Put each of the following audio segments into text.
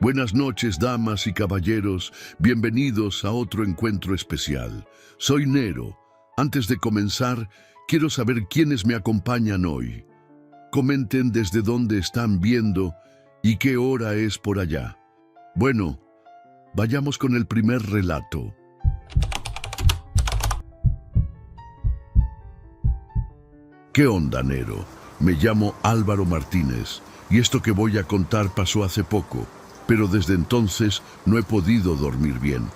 Buenas noches, damas y caballeros. Bienvenidos a otro encuentro especial. Soy Nero. Antes de comenzar, quiero saber quiénes me acompañan hoy. Comenten desde dónde están viendo y qué hora es por allá. Bueno, vayamos con el primer relato. ¿Qué onda, Nero? Me llamo Álvaro Martínez y esto que voy a contar pasó hace poco, pero desde entonces no he podido dormir bien.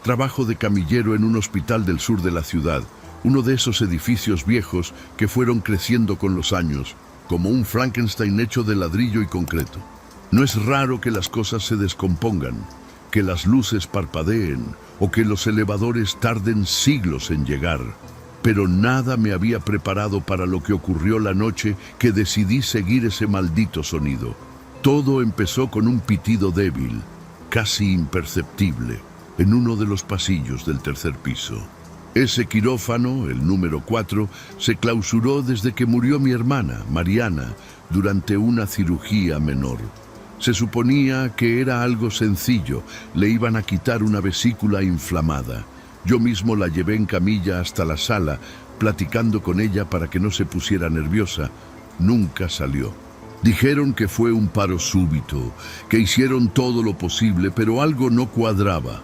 Trabajo de camillero en un hospital del sur de la ciudad, uno de esos edificios viejos que fueron creciendo con los años, como un Frankenstein hecho de ladrillo y concreto. No es raro que las cosas se descompongan, que las luces parpadeen o que los elevadores tarden siglos en llegar. Pero nada me había preparado para lo que ocurrió la noche que decidí seguir ese maldito sonido. Todo empezó con un pitido débil, casi imperceptible, en uno de los pasillos del tercer piso. Ese quirófano, el número 4, se clausuró desde que murió mi hermana, Mariana, durante una cirugía menor. Se suponía que era algo sencillo, le iban a quitar una vesícula inflamada. Yo mismo la llevé en camilla hasta la sala, platicando con ella para que no se pusiera nerviosa. Nunca salió. Dijeron que fue un paro súbito, que hicieron todo lo posible, pero algo no cuadraba.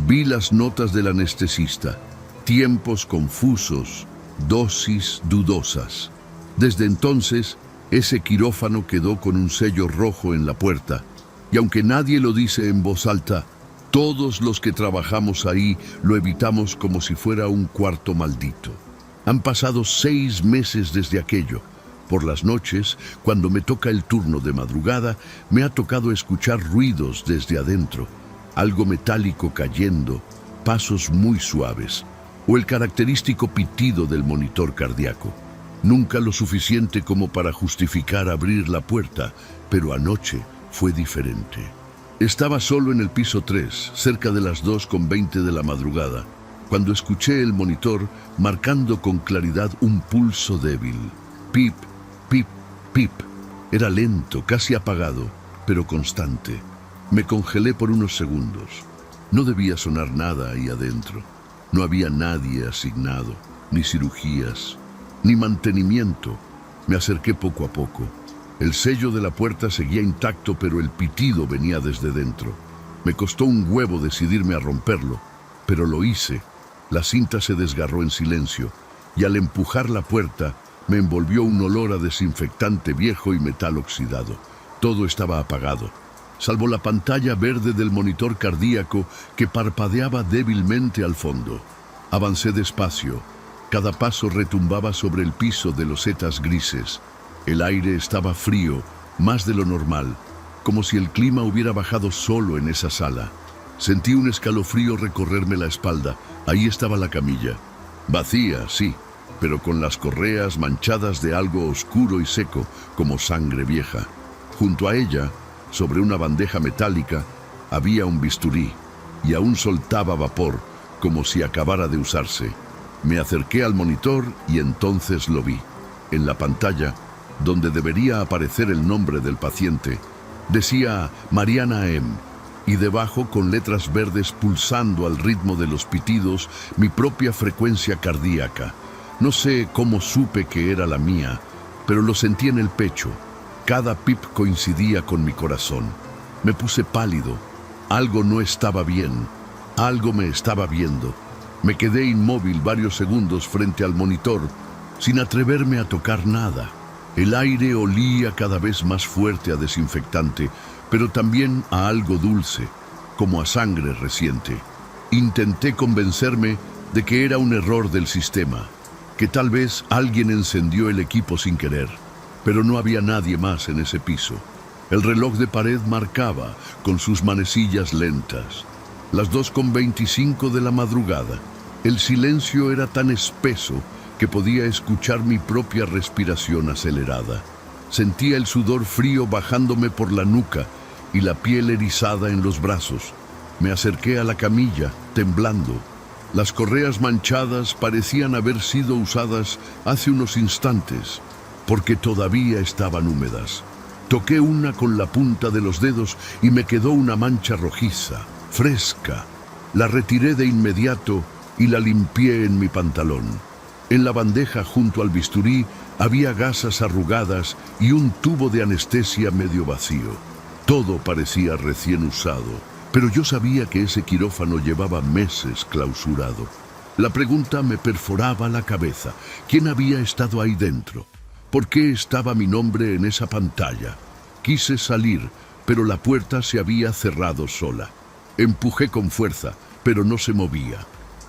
Vi las notas del anestesista. Tiempos confusos, dosis dudosas. Desde entonces, ese quirófano quedó con un sello rojo en la puerta. Y aunque nadie lo dice en voz alta, todos los que trabajamos ahí lo evitamos como si fuera un cuarto maldito. Han pasado 6 meses desde aquello. Por las noches, cuando me toca el turno de madrugada, me ha tocado escuchar ruidos desde adentro. Algo metálico cayendo, pasos muy suaves, o el característico pitido del monitor cardíaco. Nunca lo suficiente como para justificar abrir la puerta, pero anoche fue diferente. Estaba solo en el piso 3, cerca de las 2:20 de la madrugada, cuando escuché el monitor marcando con claridad un pulso débil. Pip, pip, pip. Era lento, casi apagado, pero constante. Me congelé por unos segundos. No debía sonar nada ahí adentro. No había nadie asignado, ni cirugías, ni mantenimiento. Me acerqué poco a poco. El sello de la puerta seguía intacto, pero el pitido venía desde dentro. Me costó un huevo decidirme a romperlo, pero lo hice. La cinta se desgarró en silencio, y al empujar la puerta, me envolvió un olor a desinfectante viejo y metal oxidado. Todo estaba apagado, salvo la pantalla verde del monitor cardíaco que parpadeaba débilmente al fondo. Avancé despacio. Cada paso retumbaba sobre el piso de losetas grises. El aire estaba frío, más de lo normal, como si el clima hubiera bajado solo en esa sala. Sentí un escalofrío recorrerme la espalda. Ahí estaba la camilla. Vacía, sí, pero con las correas manchadas de algo oscuro y seco, como sangre vieja. Junto a ella, sobre una bandeja metálica, había un bisturí, y aún soltaba vapor, como si acabara de usarse. Me acerqué al monitor y entonces lo vi. En la pantalla, donde debería aparecer el nombre del paciente, decía Mariana M., y debajo, con letras verdes pulsando al ritmo de los pitidos, mi propia frecuencia cardíaca. No sé cómo supe que era la mía, pero lo sentí en el pecho. Cada pip coincidía con mi corazón. Me puse pálido. Algo no estaba bien. Algo me estaba viendo. Me quedé inmóvil varios segundos frente al monitor, sin atreverme a tocar nada. El aire olía cada vez más fuerte a desinfectante, pero también a algo dulce, como a sangre reciente. Intenté convencerme de que era un error del sistema, que tal vez alguien encendió el equipo sin querer, pero no había nadie más en ese piso. El reloj de pared marcaba, con sus manecillas lentas, las 2:25 de la madrugada. El silencio era tan espeso que podía escuchar mi propia respiración acelerada. Sentía el sudor frío bajándome por la nuca y la piel erizada en los brazos. Me acerqué a la camilla, temblando. Las correas manchadas parecían haber sido usadas hace unos instantes, porque todavía estaban húmedas. Toqué una con la punta de los dedos y me quedó una mancha rojiza, fresca. La retiré de inmediato y la limpié en mi pantalón. En la bandeja junto al bisturí había gasas arrugadas y un tubo de anestesia medio vacío. Todo parecía recién usado, pero yo sabía que ese quirófano llevaba meses clausurado. La pregunta me perforaba la cabeza. ¿Quién había estado ahí dentro? ¿Por qué estaba mi nombre en esa pantalla? Quise salir, pero la puerta se había cerrado sola. Empujé con fuerza, pero no se movía.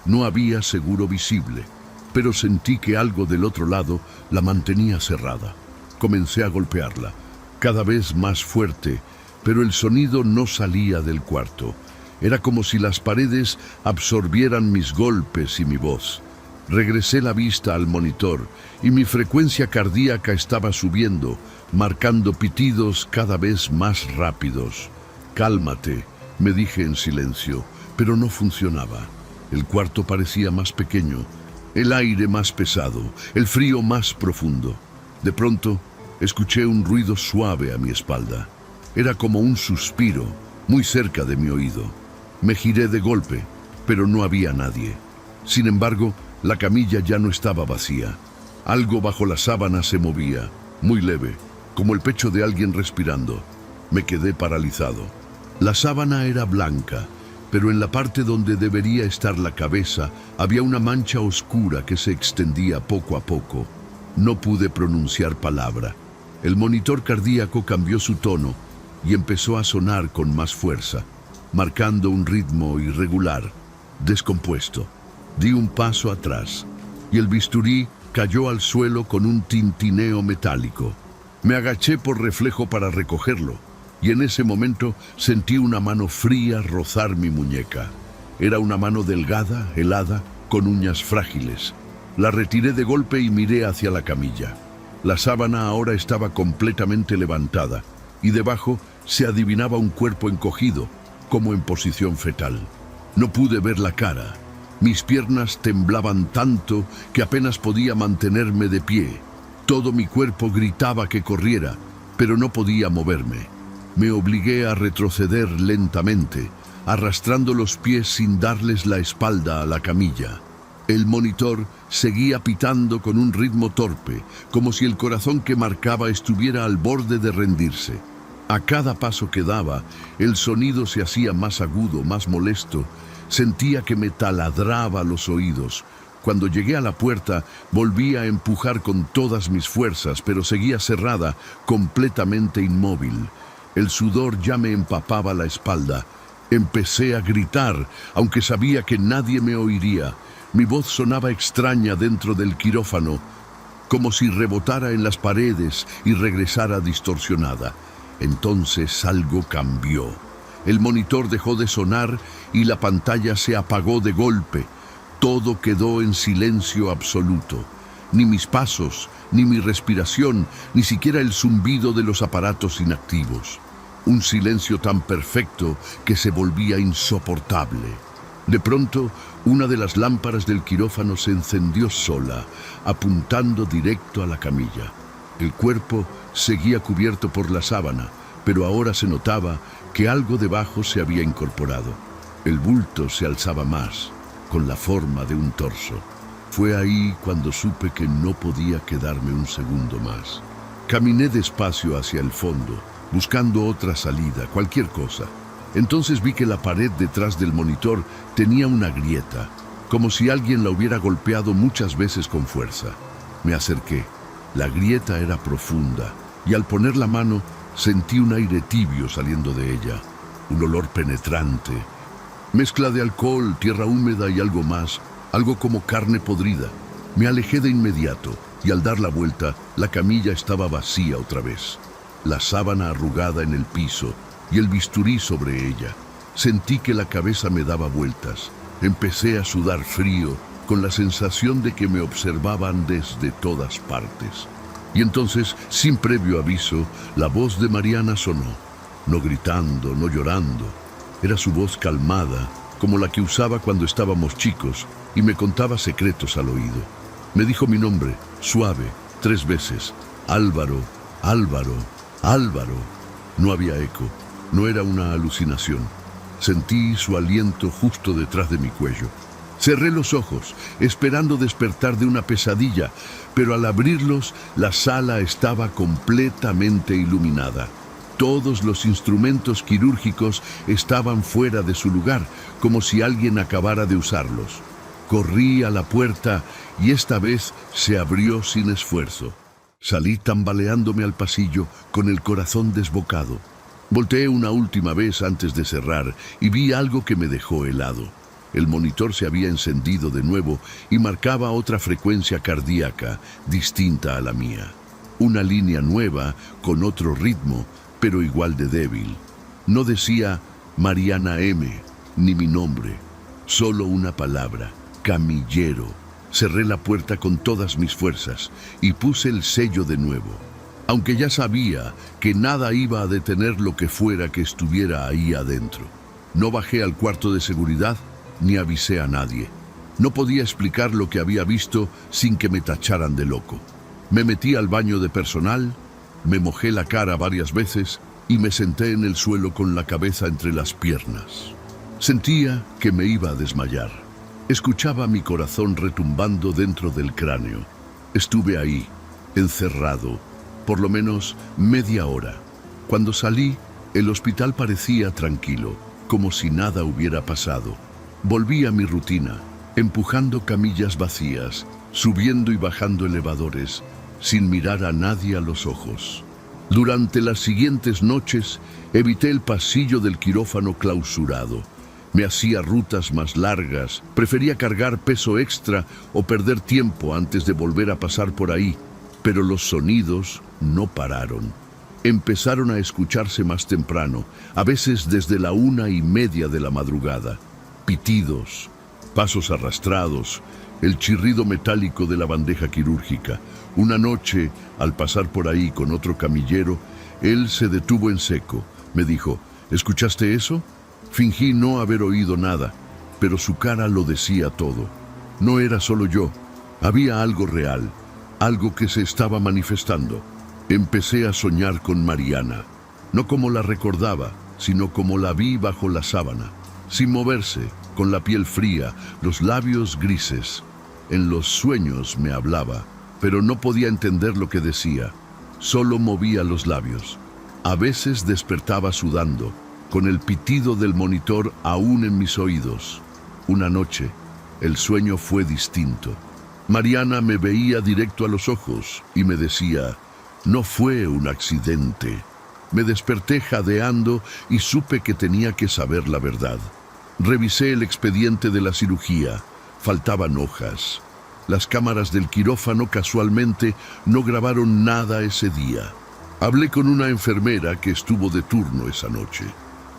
No había seguro visible, pero sentí que algo del otro lado la mantenía cerrada. Comencé a golpearla, cada vez más fuerte, pero el sonido no salía del cuarto. Era como si las paredes absorbieran mis golpes y mi voz. Regresé la vista al monitor y mi frecuencia cardíaca estaba subiendo, marcando pitidos cada vez más rápidos. «Cálmate», me dije en silencio, pero no funcionaba. El cuarto parecía más pequeño, el aire más pesado, el frío más profundo. De pronto, escuché un ruido suave a mi espalda. Era como un suspiro, muy cerca de mi oído. Me giré de golpe, pero no había nadie. Sin embargo, la camilla ya no estaba vacía. Algo bajo la sábana se movía, muy leve, como el pecho de alguien respirando. Me quedé paralizado. La sábana era blanca, pero en la parte donde debería estar la cabeza había una mancha oscura que se extendía poco a poco. No pude pronunciar palabra. El monitor cardíaco cambió su tono y empezó a sonar con más fuerza, marcando un ritmo irregular, descompuesto. Di un paso atrás y el bisturí cayó al suelo con un tintineo metálico. Me agaché por reflejo para recogerlo y en ese momento sentí una mano fría rozar mi muñeca. Era una mano delgada, helada, con uñas frágiles. La retiré de golpe y miré hacia la camilla. La sábana ahora estaba completamente levantada y debajo se adivinaba un cuerpo encogido, como en posición fetal. No pude ver la cara. Mis piernas temblaban tanto que apenas podía mantenerme de pie. Todo mi cuerpo gritaba que corriera, pero no podía moverme. Me obligué a retroceder lentamente, arrastrando los pies sin darles la espalda a la camilla. El monitor seguía pitando con un ritmo torpe, como si el corazón que marcaba estuviera al borde de rendirse. A cada paso que daba, el sonido se hacía más agudo, más molesto. Sentía que me taladraba los oídos. Cuando llegué a la puerta, volví a empujar con todas mis fuerzas, pero seguía cerrada, completamente inmóvil. El sudor ya me empapaba la espalda. Empecé a gritar, aunque sabía que nadie me oiría. Mi voz sonaba extraña dentro del quirófano, como si rebotara en las paredes y regresara distorsionada. Entonces algo cambió. El monitor dejó de sonar y la pantalla se apagó de golpe. Todo quedó en silencio absoluto. Ni mis pasos, ni mi respiración, ni siquiera el zumbido de los aparatos inactivos. Un silencio tan perfecto que se volvía insoportable. De pronto, una de las lámparas del quirófano se encendió sola, apuntando directo a la camilla. El cuerpo seguía cubierto por la sábana, pero ahora se notaba que algo debajo se había incorporado. El bulto se alzaba más, con la forma de un torso. Fue ahí cuando supe que no podía quedarme un segundo más. Caminé despacio hacia el fondo, buscando otra salida, cualquier cosa. Entonces vi que la pared detrás del monitor tenía una grieta, como si alguien la hubiera golpeado muchas veces con fuerza. Me acerqué. La grieta era profunda, y al poner la mano sentí un aire tibio saliendo de ella, un olor penetrante, mezcla de alcohol, tierra húmeda y algo más, algo como carne podrida. Me alejé de inmediato, y al dar la vuelta, la camilla estaba vacía otra vez. La sábana arrugada en el piso y el bisturí sobre ella. Sentí que la cabeza me daba vueltas. Empecé a sudar frío, con la sensación de que me observaban desde todas partes. Y entonces, sin previo aviso, la voz de Mariana sonó. No gritando, no llorando. Era su voz calmada, como la que usaba cuando estábamos chicos, y me contaba secretos al oído. Me dijo mi nombre, suave, 3 veces. Álvaro, Álvaro. Álvaro. No había eco, no era una alucinación. Sentí su aliento justo detrás de mi cuello. Cerré los ojos, esperando despertar de una pesadilla, pero al abrirlos, la sala estaba completamente iluminada. Todos los instrumentos quirúrgicos estaban fuera de su lugar, como si alguien acabara de usarlos. Corrí a la puerta y esta vez se abrió sin esfuerzo. Salí tambaleándome al pasillo con el corazón desbocado. Volteé una última vez antes de cerrar y vi algo que me dejó helado. El monitor se había encendido de nuevo y marcaba otra frecuencia cardíaca distinta a la mía. Una línea nueva con otro ritmo, pero igual de débil. No decía Mariana M, ni mi nombre, solo una palabra, camillero. Cerré la puerta con todas mis fuerzas y puse el sello de nuevo. Aunque ya sabía que nada iba a detener lo que fuera que estuviera ahí adentro. No bajé al cuarto de seguridad ni avisé a nadie. No podía explicar lo que había visto sin que me tacharan de loco. Me metí al baño de personal, me mojé la cara varias veces y me senté en el suelo con la cabeza entre las piernas. Sentía que me iba a desmayar. Escuchaba mi corazón retumbando dentro del cráneo. Estuve ahí, encerrado, por lo menos media hora. Cuando salí, el hospital parecía tranquilo, como si nada hubiera pasado. Volví a mi rutina, empujando camillas vacías, subiendo y bajando elevadores, sin mirar a nadie a los ojos. Durante las siguientes noches, evité el pasillo del quirófano clausurado. Me hacía rutas más largas, prefería cargar peso extra o perder tiempo antes de volver a pasar por ahí, pero los sonidos no pararon. Empezaron a escucharse más temprano, a veces desde la 1:30 de la madrugada. Pitidos, pasos arrastrados, el chirrido metálico de la bandeja quirúrgica. Una noche, al pasar por ahí con otro camillero, él se detuvo en seco. Me dijo, ¿escuchaste eso? Fingí no haber oído nada, pero su cara lo decía todo. No era solo yo, había algo real, algo que se estaba manifestando. Empecé a soñar con Mariana, no como la recordaba, sino como la vi bajo la sábana, sin moverse, con la piel fría, los labios grises. En los sueños me hablaba, pero no podía entender lo que decía. Solo movía los labios. A veces despertaba sudando, con el pitido del monitor aún en mis oídos. Una noche, el sueño fue distinto. Mariana me veía directo a los ojos y me decía, no fue un accidente. Me desperté jadeando y supe que tenía que saber la verdad. Revisé el expediente de la cirugía. Faltaban hojas. Las cámaras del quirófano casualmente no grabaron nada ese día. Hablé con una enfermera que estuvo de turno esa noche.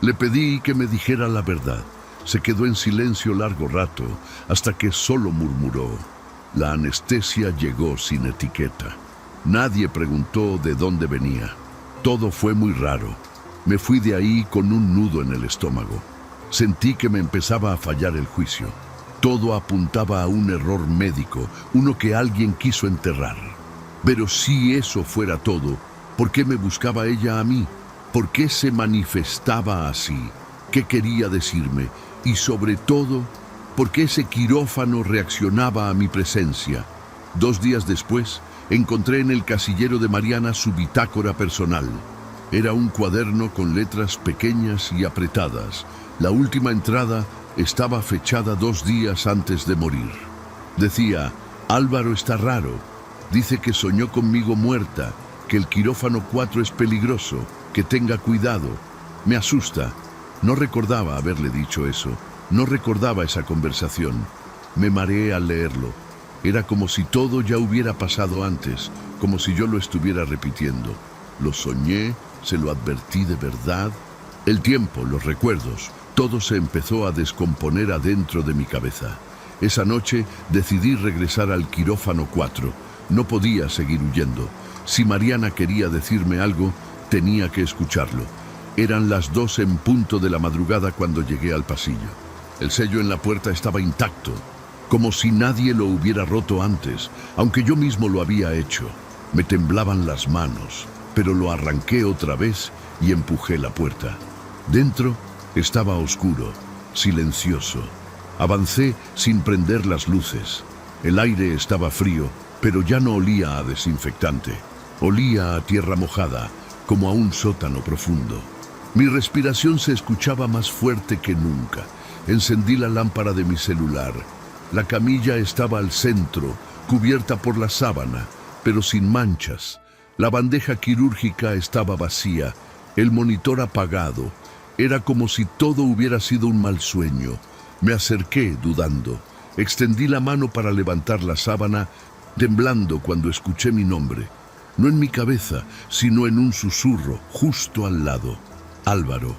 Le pedí que me dijera la verdad. Se quedó en silencio largo rato, hasta que solo murmuró. La anestesia llegó sin etiqueta. Nadie preguntó de dónde venía. Todo fue muy raro. Me fui de ahí con un nudo en el estómago. Sentí que me empezaba a fallar el juicio. Todo apuntaba a un error médico, uno que alguien quiso enterrar. Pero si eso fuera todo, ¿por qué me buscaba ella a mí? ¿Por qué se manifestaba así? ¿Qué quería decirme? Y sobre todo, ¿por qué ese quirófano reaccionaba a mi presencia? 2 días después, encontré en el casillero de Mariana su bitácora personal. Era un cuaderno con letras pequeñas y apretadas. La última entrada estaba fechada 2 días antes de morir. Decía, Álvaro está raro. Dice que soñó conmigo muerta, que el quirófano 4 es peligroso, que tenga cuidado. Me asusta. No recordaba haberle dicho eso. No recordaba esa conversación. Me mareé al leerlo. Era como si todo ya hubiera pasado antes, como si yo lo estuviera repitiendo. Lo soñé, se lo advertí de verdad. El tiempo, los recuerdos, todo se empezó a descomponer adentro de mi cabeza. Esa noche decidí regresar al quirófano 4. No podía seguir huyendo. Si Mariana quería decirme algo, tenía que escucharlo. Eran las 2 en punto de la madrugada cuando llegué al pasillo. El sello en la puerta estaba intacto, como si nadie lo hubiera roto antes, aunque yo mismo lo había hecho. Me temblaban las manos. pero lo arranqué otra vez y empujé la puerta. Dentro estaba oscuro, silencioso. Avancé sin prender las luces. El aire estaba frío, pero ya no olía a desinfectante. Olía a tierra mojada, como a un sótano profundo. Mi respiración se escuchaba más fuerte que nunca. Encendí la lámpara de mi celular. La camilla estaba al centro, cubierta por la sábana, pero sin manchas. La bandeja quirúrgica estaba vacía, el monitor apagado. Era como si todo hubiera sido un mal sueño. Me acerqué, dudando. Extendí la mano para levantar la sábana, temblando cuando escuché mi nombre. No en mi cabeza, sino en un susurro, justo al lado. Álvaro.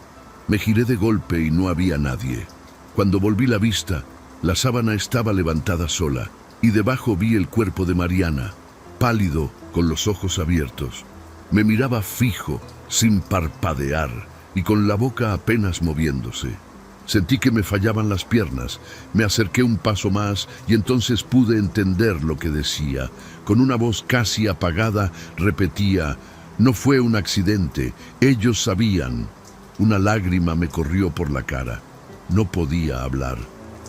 Me giré de golpe y no había nadie. Cuando volví la vista, la sábana estaba levantada sola, y debajo vi el cuerpo de Mariana, pálido, con los ojos abiertos. Me miraba fijo, sin parpadear, y con la boca apenas moviéndose. Sentí que me fallaban las piernas. Me acerqué un paso más y entonces pude entender lo que decía. Con una voz casi apagada repetía: no fue un accidente, ellos sabían. Una lágrima me corrió por la cara. No podía hablar.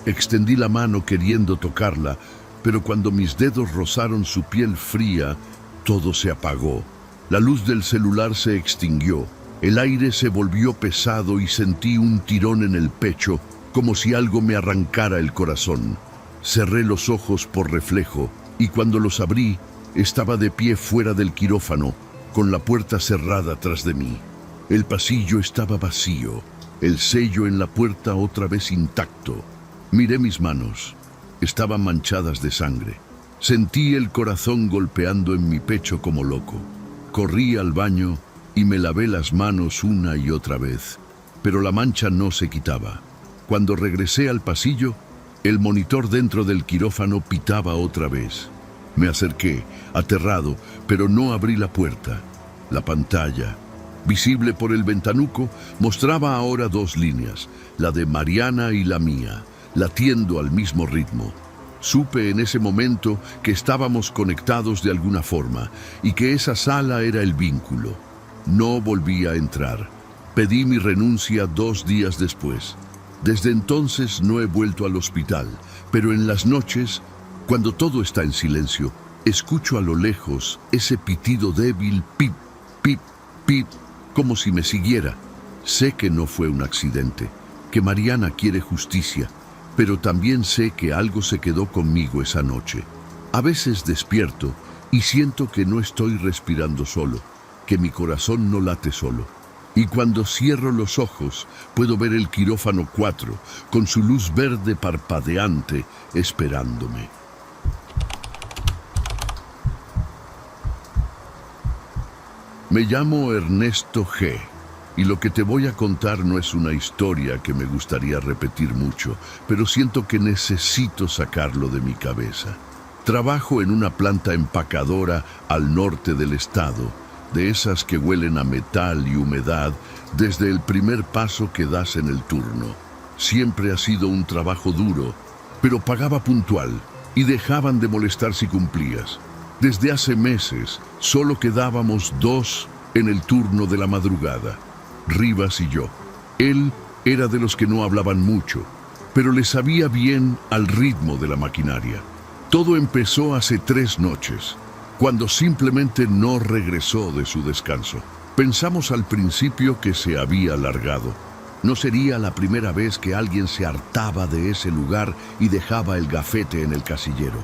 Extendí la mano queriendo tocarla, pero cuando mis dedos rozaron su piel fría, todo se apagó. La luz del celular se extinguió. El aire se volvió pesado y sentí un tirón en el pecho, como si algo me arrancara el corazón. Cerré los ojos por reflejo y cuando los abrí, estaba de pie fuera del quirófano, con la puerta cerrada tras de mí. El pasillo estaba vacío, el sello en la puerta otra vez intacto. Miré mis manos. Estaban manchadas de sangre. Sentí el corazón golpeando en mi pecho como loco. Corrí al baño y me lavé las manos una y otra vez, pero la mancha no se quitaba. Cuando regresé al pasillo, el monitor dentro del quirófano pitaba otra vez. Me acerqué, aterrado, pero no abrí la puerta. La pantalla, visible por el ventanuco, mostraba ahora dos líneas, la de Mariana y la mía, latiendo al mismo ritmo. Supe en ese momento que estábamos conectados de alguna forma y que esa sala era el vínculo. No volví a entrar. Pedí mi renuncia 2 días después. Desde entonces no he vuelto al hospital, pero en las noches, cuando todo está en silencio, escucho a lo lejos ese pitido débil, pip, pip, pip, como si me siguiera. Sé que no fue un accidente, que Mariana quiere justicia, pero también sé que algo se quedó conmigo esa noche. A veces despierto y siento que no estoy respirando solo, que mi corazón no late solo. Y cuando cierro los ojos, puedo ver el quirófano 4, con su luz verde parpadeante, esperándome. Me llamo Ernesto G. Y lo que te voy a contar no es una historia que me gustaría repetir mucho, pero siento que necesito sacarlo de mi cabeza. Trabajo en una planta empacadora al norte del estado, de esas que huelen a metal y humedad desde el primer paso que das en el turno. Siempre ha sido un trabajo duro, pero pagaba puntual y dejaban de molestar si cumplías. Desde hace meses solo quedábamos 2 en el turno de la madrugada, Rivas y yo. Él era de los que no hablaban mucho, pero le sabía bien al ritmo de la maquinaria. Todo empezó hace 3 noches, cuando simplemente no regresó de su descanso. Pensamos al principio que se había largado. No sería la primera vez que alguien se hartaba de ese lugar y dejaba el gafete en el casillero.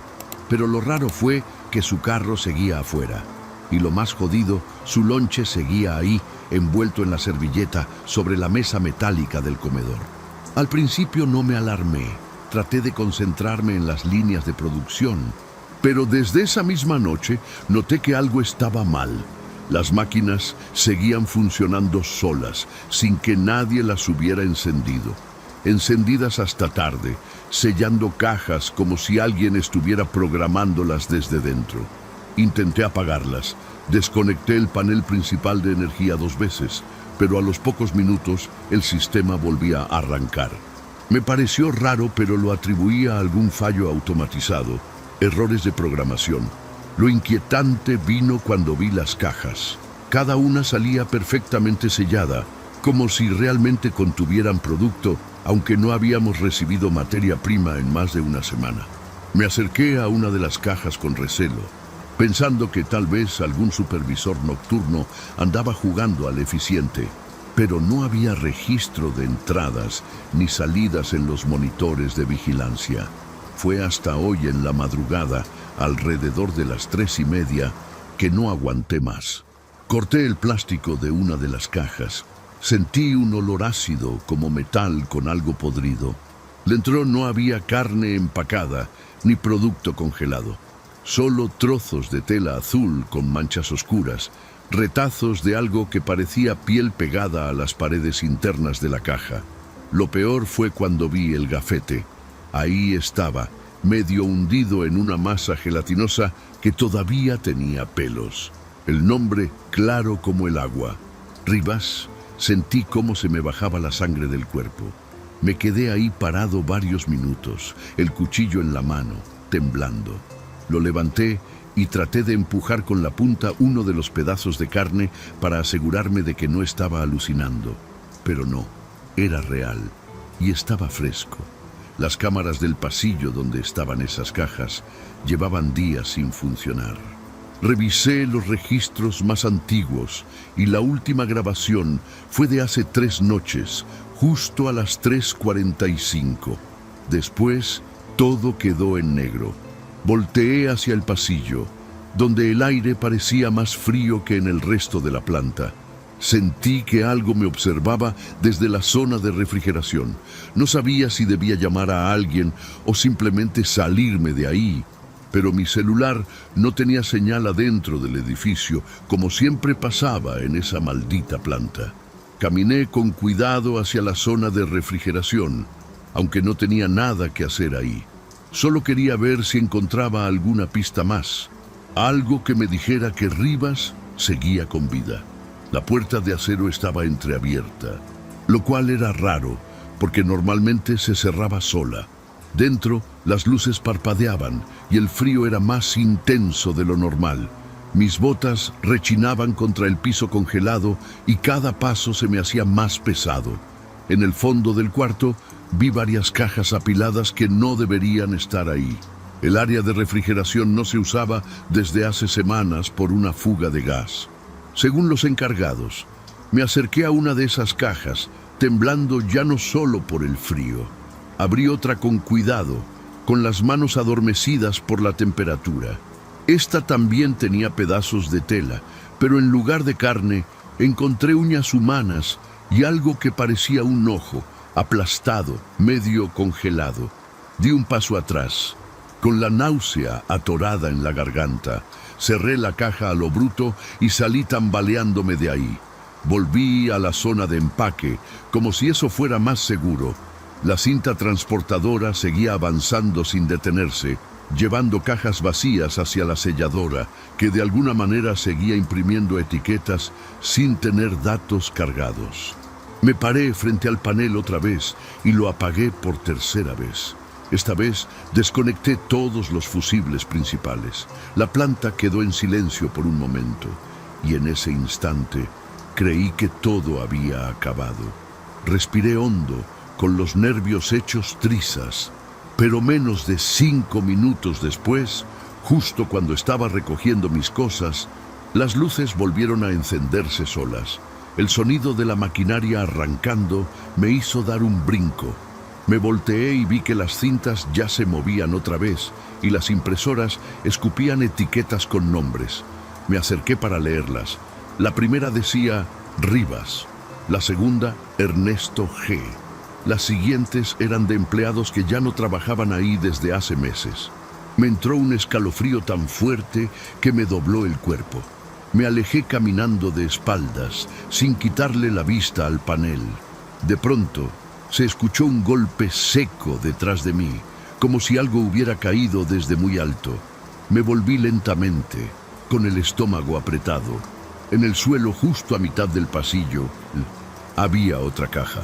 Pero lo raro fue que su carro seguía afuera. Y lo más jodido, su lonche seguía ahí, envuelto en la servilleta, sobre la mesa metálica del comedor. Al principio no me alarmé. Traté de concentrarme en las líneas de producción. Pero desde esa misma noche noté que algo estaba mal. Las máquinas seguían funcionando solas, sin que nadie las hubiera encendido. Encendidas hasta tarde, sellando cajas como si alguien estuviera programándolas desde dentro. Intenté apagarlas, desconecté el panel principal de energía 2 veces, pero a los pocos minutos el sistema volvía a arrancar. Me pareció raro, pero lo atribuía a algún fallo automatizado. Errores de programación. Lo inquietante vino cuando vi las cajas. Cada una salía perfectamente sellada, como si realmente contuvieran producto, aunque no habíamos recibido materia prima en más de una semana. Me acerqué a una de las cajas con recelo, pensando que tal vez algún supervisor nocturno andaba jugando al eficiente, pero no había registro de entradas ni salidas en los monitores de vigilancia. Fue hasta hoy en la madrugada, alrededor de las 3:30, que no aguanté más. Corté el plástico de una de las cajas. Sentí un olor ácido como metal con algo podrido. Dentro no había carne empacada ni producto congelado. Solo trozos de tela azul con manchas oscuras, retazos de algo que parecía piel pegada a las paredes internas de la caja. Lo peor fue cuando vi el gafete. Ahí estaba, medio hundido en una masa gelatinosa que todavía tenía pelos. El nombre claro como el agua. Rivas. Sentí cómo se me bajaba la sangre del cuerpo. Me quedé ahí parado varios minutos, el cuchillo en la mano, temblando. Lo levanté y traté de empujar con la punta uno de los pedazos de carne para asegurarme de que no estaba alucinando. Pero no, era real y estaba fresco. Las cámaras del pasillo donde estaban esas cajas llevaban días sin funcionar. Revisé los registros más antiguos y la última grabación fue de hace 3 noches, justo a las 3:45. Después, todo quedó en negro. Volteé hacia el pasillo, donde el aire parecía más frío que en el resto de la planta. Sentí que algo me observaba desde la zona de refrigeración. No sabía si debía llamar a alguien o simplemente salirme de ahí. Pero mi celular no tenía señal adentro del edificio, como siempre pasaba en esa maldita planta. Caminé con cuidado hacia la zona de refrigeración, aunque no tenía nada que hacer ahí. Solo quería ver si encontraba alguna pista más, algo que me dijera que Rivas seguía con vida. La puerta de acero estaba entreabierta, lo cual era raro, porque normalmente se cerraba sola. Dentro, las luces parpadeaban y el frío era más intenso de lo normal. Mis botas rechinaban contra el piso congelado y cada paso se me hacía más pesado. En el fondo del cuarto vi varias cajas apiladas que no deberían estar ahí. El área de refrigeración no se usaba desde hace semanas por una fuga de gas. Según los encargados, me acerqué a una de esas cajas, temblando ya no solo por el frío. Abrí otra con cuidado, con las manos adormecidas por la temperatura. Esta también tenía pedazos de tela, pero en lugar de carne, encontré uñas humanas y algo que parecía un ojo, aplastado, medio congelado. Di un paso atrás. Con la náusea atorada en la garganta, cerré la caja a lo bruto y salí tambaleándome de ahí. Volví a la zona de empaque, como si eso fuera más seguro. La cinta transportadora seguía avanzando sin detenerse, llevando cajas vacías hacia la selladora, que de alguna manera seguía imprimiendo etiquetas sin tener datos cargados. Me paré frente al panel otra vez y lo apagué por tercera vez. Esta vez desconecté todos los fusibles principales. La planta quedó en silencio por un momento, y en ese instante creí que todo había acabado. Respiré hondo, con los nervios hechos trizas, pero menos de 5 minutos después, justo cuando estaba recogiendo mis cosas, las luces volvieron a encenderse solas. El sonido de la maquinaria arrancando me hizo dar un brinco. Me volteé y vi que las cintas ya se movían otra vez y las impresoras escupían etiquetas con nombres. Me acerqué para leerlas. La primera decía Rivas, la segunda Ernesto G. Las siguientes eran de empleados que ya no trabajaban ahí desde hace meses. Me entró un escalofrío tan fuerte que me dobló el cuerpo. Me alejé caminando de espaldas, sin quitarle la vista al panel. De pronto, se escuchó un golpe seco detrás de mí, como si algo hubiera caído desde muy alto. Me volví lentamente, con el estómago apretado. En el suelo, justo a mitad del pasillo, había otra caja.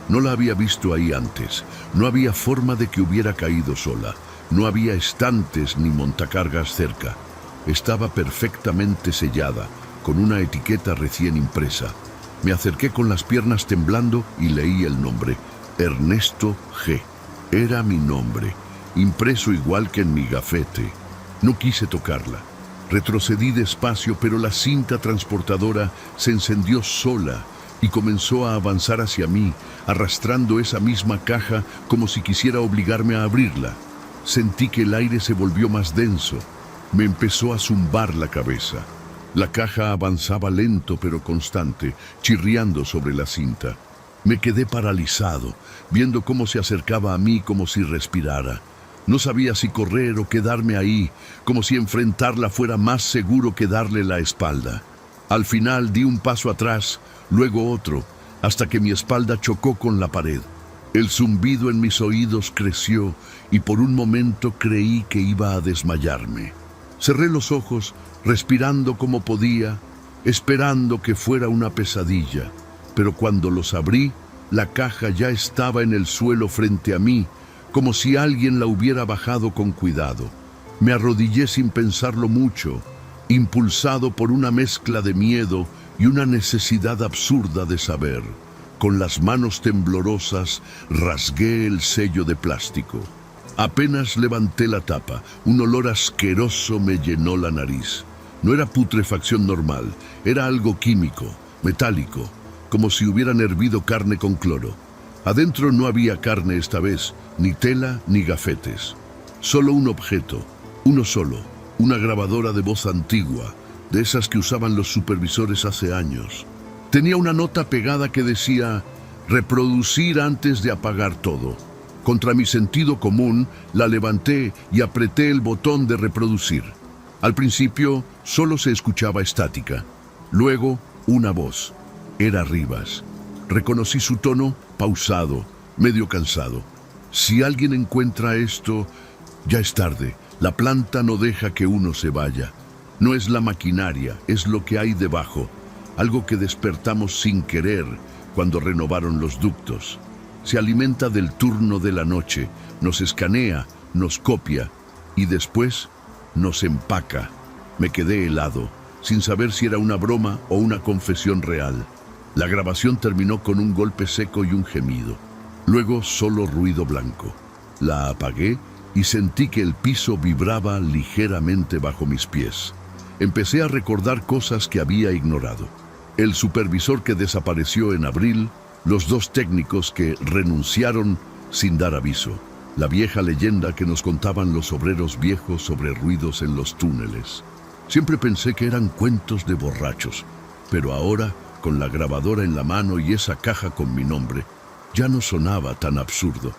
No la había visto ahí antes. No había forma de que hubiera caído sola. No había estantes ni montacargas cerca. Estaba perfectamente sellada, con una etiqueta recién impresa. Me acerqué con las piernas temblando y leí el nombre. Ernesto G. Era mi nombre, impreso igual que en mi gafete. No quise tocarla. Retrocedí despacio, pero la cinta transportadora se encendió sola y comenzó a avanzar hacia mí, arrastrando esa misma caja como si quisiera obligarme a abrirla. Sentí que el aire se volvió más denso. Me empezó a zumbar la cabeza. La caja avanzaba lento pero constante, chirriando sobre la cinta. Me quedé paralizado, viendo cómo se acercaba a mí como si respirara. No sabía si correr o quedarme ahí, como si enfrentarla fuera más seguro que darle la espalda. Al final di un paso atrás, luego otro, hasta que mi espalda chocó con la pared. El zumbido en mis oídos creció y por un momento creí que iba a desmayarme. Cerré los ojos, respirando como podía, esperando que fuera una pesadilla. Pero cuando los abrí, la caja ya estaba en el suelo frente a mí, como si alguien la hubiera bajado con cuidado. Me arrodillé sin pensarlo mucho, impulsado por una mezcla de miedo y una necesidad absurda de saber. Con las manos temblorosas rasgué el sello de plástico. Apenas levanté la tapa, un olor asqueroso me llenó la nariz. No era putrefacción normal, era algo químico, metálico, como si hubieran hervido carne con cloro. Adentro no había carne esta vez, ni tela ni gafetes. Solo un objeto, uno solo, una grabadora de voz antigua, de esas que usaban los supervisores hace años. Tenía una nota pegada que decía, reproducir antes de apagar todo. Contra mi sentido común, la levanté y apreté el botón de reproducir. Al principio, solo se escuchaba estática. Luego, una voz. Era Rivas. Reconocí su tono, pausado, medio cansado. Si alguien encuentra esto, ya es tarde. La planta no deja que uno se vaya. No es la maquinaria, es lo que hay debajo. Algo que despertamos sin querer cuando renovaron los ductos. Se alimenta del turno de la noche, nos escanea, nos copia y después nos empaca. Me quedé helado, sin saber si era una broma o una confesión real. La grabación terminó con un golpe seco y un gemido. Luego solo ruido blanco. La apagué y sentí que el piso vibraba ligeramente bajo mis pies. Empecé a recordar cosas que había ignorado. El supervisor que desapareció en abril, los 2 técnicos que renunciaron sin dar aviso, la vieja leyenda que nos contaban los obreros viejos sobre ruidos en los túneles. Siempre pensé que eran cuentos de borrachos, pero ahora, con la grabadora en la mano y esa caja con mi nombre, ya no sonaba tan absurdo.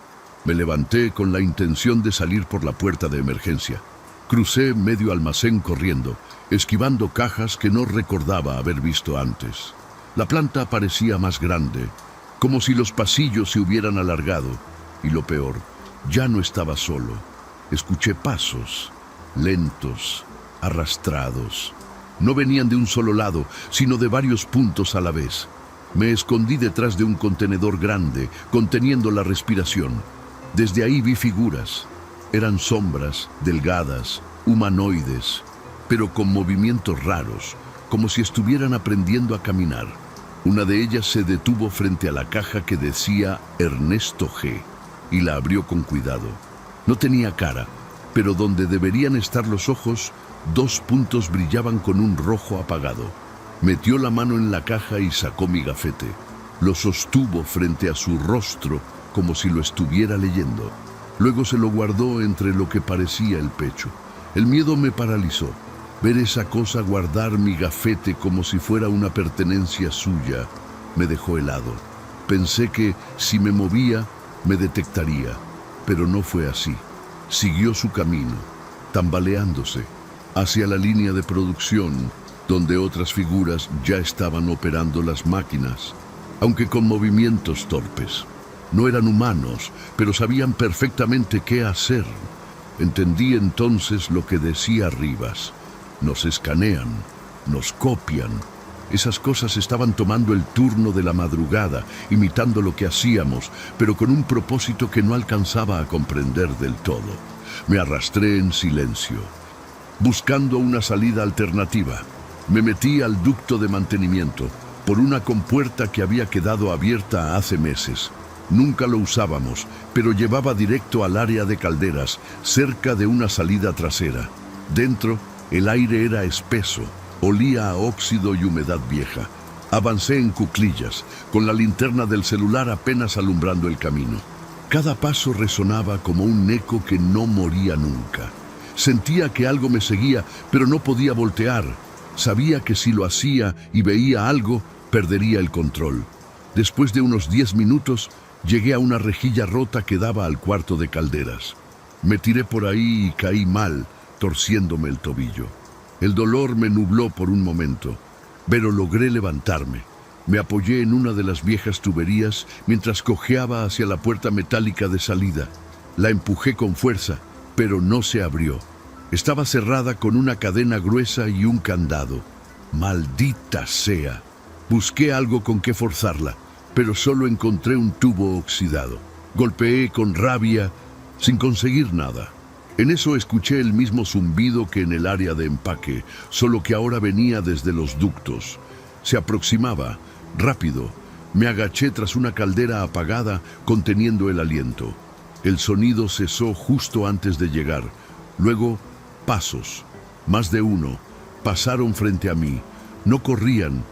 Me levanté con la intención de salir por la puerta de emergencia. Crucé medio almacén corriendo, esquivando cajas que no recordaba haber visto antes. La planta parecía más grande, como si los pasillos se hubieran alargado. Y lo peor, ya no estaba solo. Escuché pasos, lentos, arrastrados. No venían de un solo lado, sino de varios puntos a la vez. Me escondí detrás de un contenedor grande, conteniendo la respiración. Desde ahí vi figuras. Eran sombras, delgadas, humanoides, pero con movimientos raros, como si estuvieran aprendiendo a caminar. Una de ellas se detuvo frente a la caja que decía Ernesto G. y la abrió con cuidado. No tenía cara, pero donde deberían estar los ojos, 2 puntos brillaban con un rojo apagado. Metió la mano en la caja y sacó mi gafete. Lo sostuvo frente a su rostro como si lo estuviera leyendo. Luego se lo guardó entre lo que parecía el pecho. El miedo me paralizó. Ver esa cosa guardar mi gafete como si fuera una pertenencia suya me dejó helado. Pensé que si me movía, me detectaría, pero no fue así. Siguió su camino, tambaleándose, hacia la línea de producción, donde otras figuras ya estaban operando las máquinas, aunque con movimientos torpes. No eran humanos, pero sabían perfectamente qué hacer. Entendí entonces lo que decía Rivas. Nos escanean, nos copian. Esas cosas estaban tomando el turno de la madrugada, imitando lo que hacíamos, pero con un propósito que no alcanzaba a comprender del todo. Me arrastré en silencio, buscando una salida alternativa. Me metí al ducto de mantenimiento, por una compuerta que había quedado abierta hace meses. Nunca lo usábamos, pero llevaba directo al área de calderas, cerca de una salida trasera. Dentro, el aire era espeso, olía a óxido y humedad vieja. Avancé en cuclillas, con la linterna del celular apenas alumbrando el camino. Cada paso resonaba como un eco que no moría nunca. Sentía que algo me seguía, pero no podía voltear. Sabía que si lo hacía y veía algo, perdería el control. Después de unos 10 minutos, llegué a una rejilla rota que daba al cuarto de calderas. Me tiré por ahí y caí mal, torciéndome el tobillo. El dolor me nubló por un momento, pero logré levantarme. Me apoyé en una de las viejas tuberías mientras cojeaba hacia la puerta metálica de salida. La empujé con fuerza, pero no se abrió. Estaba cerrada con una cadena gruesa y un candado. ¡Maldita sea! Busqué algo con que forzarla, pero solo encontré un tubo oxidado. Golpeé con rabia, sin conseguir nada. En eso escuché el mismo zumbido que en el área de empaque, solo que ahora venía desde los ductos. Se aproximaba, rápido. Me agaché tras una caldera apagada, conteniendo el aliento. El sonido cesó justo antes de llegar. Luego, pasos. Más de uno. Pasaron frente a mí. No corrían.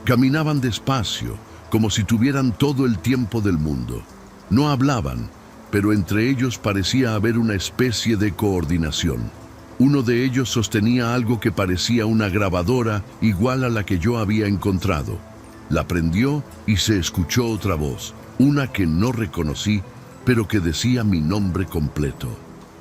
Caminaban despacio, como si tuvieran todo el tiempo del mundo. No hablaban, pero entre ellos parecía haber una especie de coordinación. Uno de ellos sostenía algo que parecía una grabadora igual a la que yo había encontrado. La prendió y se escuchó otra voz, una que no reconocí, pero que decía mi nombre completo.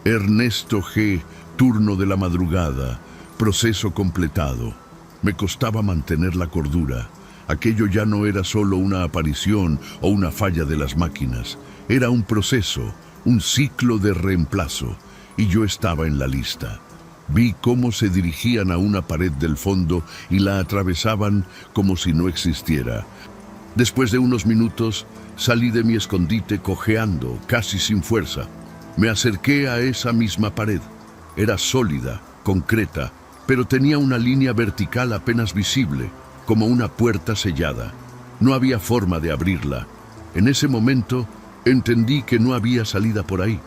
Ernesto G., turno de la madrugada, proceso completado. Me costaba mantener la cordura. Aquello ya no era solo una aparición o una falla de las máquinas. Era un proceso, un ciclo de reemplazo, y yo estaba en la lista. Vi cómo se dirigían a una pared del fondo y la atravesaban como si no existiera. Después de unos minutos, salí de mi escondite cojeando, casi sin fuerza. Me acerqué a esa misma pared. Era sólida, concreta, pero tenía una línea vertical apenas visible, como una puerta sellada. No había forma de abrirla. En ese momento, entendí que no había salida por ahí.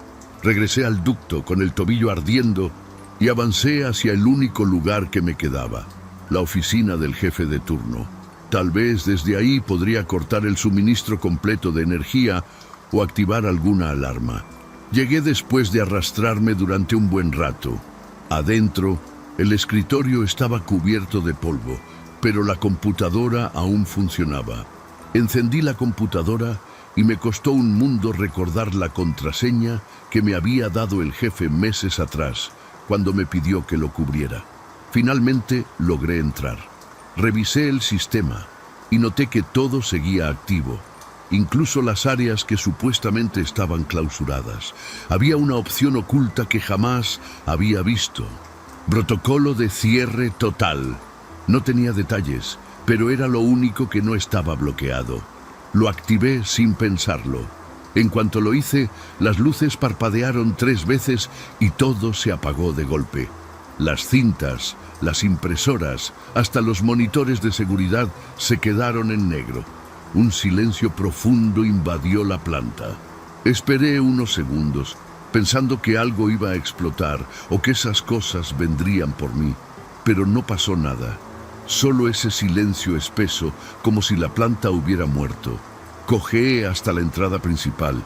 Regresé al ducto con el tobillo ardiendo y avancé hacia el único lugar que me quedaba, la oficina del jefe de turno. Tal vez desde ahí podría cortar el suministro completo de energía o activar alguna alarma. Llegué después de arrastrarme durante un buen rato. Adentro, el escritorio estaba cubierto de polvo, pero la computadora aún funcionaba. Encendí la computadora y me costó un mundo recordar la contraseña que me había dado el jefe meses atrás, cuando me pidió que lo cubriera. Finalmente logré entrar. Revisé el sistema y noté que todo seguía activo, incluso las áreas que supuestamente estaban clausuradas. Había una opción oculta que jamás había visto. Protocolo de cierre total. No tenía detalles, pero era lo único que no estaba bloqueado. Lo activé sin pensarlo. En cuanto lo hice, las luces parpadearon 3 veces y todo se apagó de golpe. Las cintas, las impresoras, hasta los monitores de seguridad se quedaron en negro. Un silencio profundo invadió la planta. Esperé unos segundos, pensando que algo iba a explotar o que esas cosas vendrían por mí, pero no pasó nada. Solo ese silencio espeso, como si la planta hubiera muerto. Cojeé hasta la entrada principal,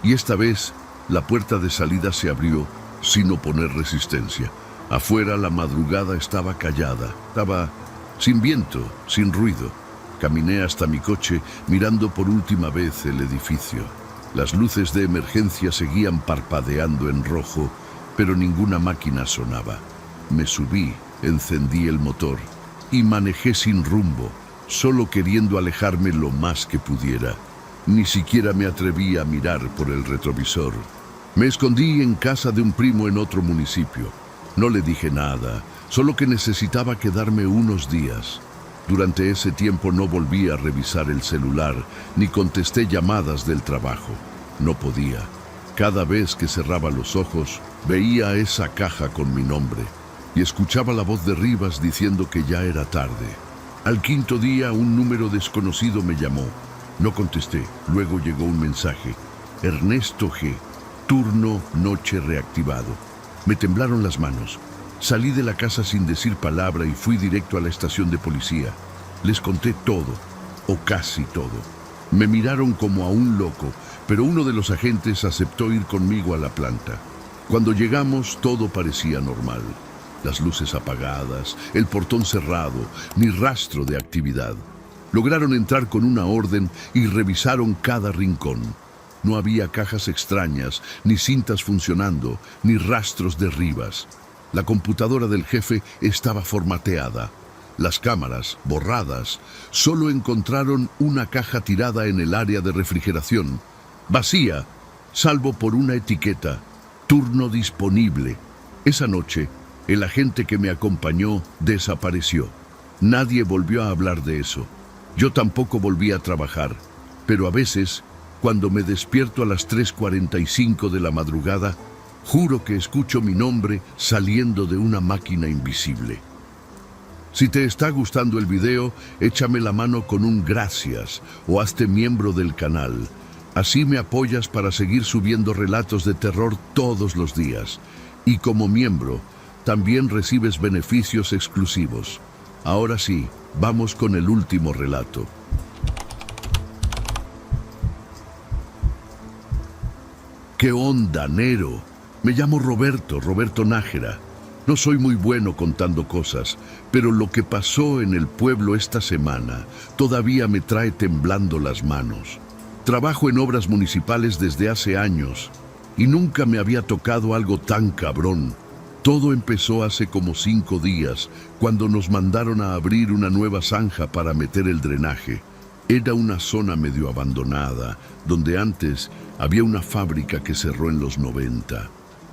y esta vez la puerta de salida se abrió sin oponer resistencia. Afuera la madrugada estaba callada, estaba sin viento, sin ruido. Caminé hasta mi coche mirando por última vez el edificio. Las luces de emergencia seguían parpadeando en rojo, pero ninguna máquina sonaba. Me subí, encendí el motor y manejé sin rumbo, solo queriendo alejarme lo más que pudiera. Ni siquiera me atreví a mirar por el retrovisor. Me escondí en casa de un primo en otro municipio. No le dije nada, solo que necesitaba quedarme unos días. Durante ese tiempo no volví a revisar el celular, ni contesté llamadas del trabajo. No podía. Cada vez que cerraba los ojos, veía esa caja con mi nombre. y escuchaba la voz de Rivas diciendo que ya era tarde. Al quinto día, un número desconocido me llamó. No contesté. Luego llegó un mensaje. Ernesto G. Turno noche reactivado. Me temblaron las manos. Salí de la casa sin decir palabra y fui directo a la estación de policía. Les conté todo, o casi todo. Me miraron como a un loco, pero uno de los agentes aceptó ir conmigo a la planta. Cuando llegamos, todo parecía normal. Las luces apagadas, el portón cerrado, ni rastro de actividad. Lograron entrar con una orden y revisaron cada rincón. No había cajas extrañas, ni cintas funcionando, ni rastros de Rivas. La computadora del jefe estaba formateada. Las cámaras, borradas, solo encontraron una caja tirada en el área de refrigeración, vacía, salvo por una etiqueta, turno disponible. Esa noche, el agente que me acompañó desapareció. Nadie volvió a hablar de eso. Yo tampoco volví a trabajar, pero a veces, cuando me despierto a las 3:45 de la madrugada, juro que escucho mi nombre saliendo de una máquina invisible. Si te está gustando el video, échame la mano con un gracias o hazte miembro del canal. Así me apoyas para seguir subiendo relatos de terror todos los días. Y como miembro, también recibes beneficios exclusivos. Ahora sí, vamos con el último relato. ¿Qué onda, Nero? Me llamo Roberto Nájera. No soy muy bueno contando cosas, pero lo que pasó en el pueblo esta semana todavía me trae temblando las manos. Trabajo en obras municipales desde hace años y nunca me había tocado algo tan cabrón. Todo empezó hace como 5 días, cuando nos mandaron a abrir una nueva zanja para meter el drenaje. Era una zona medio abandonada, donde antes había una fábrica que cerró en los 90.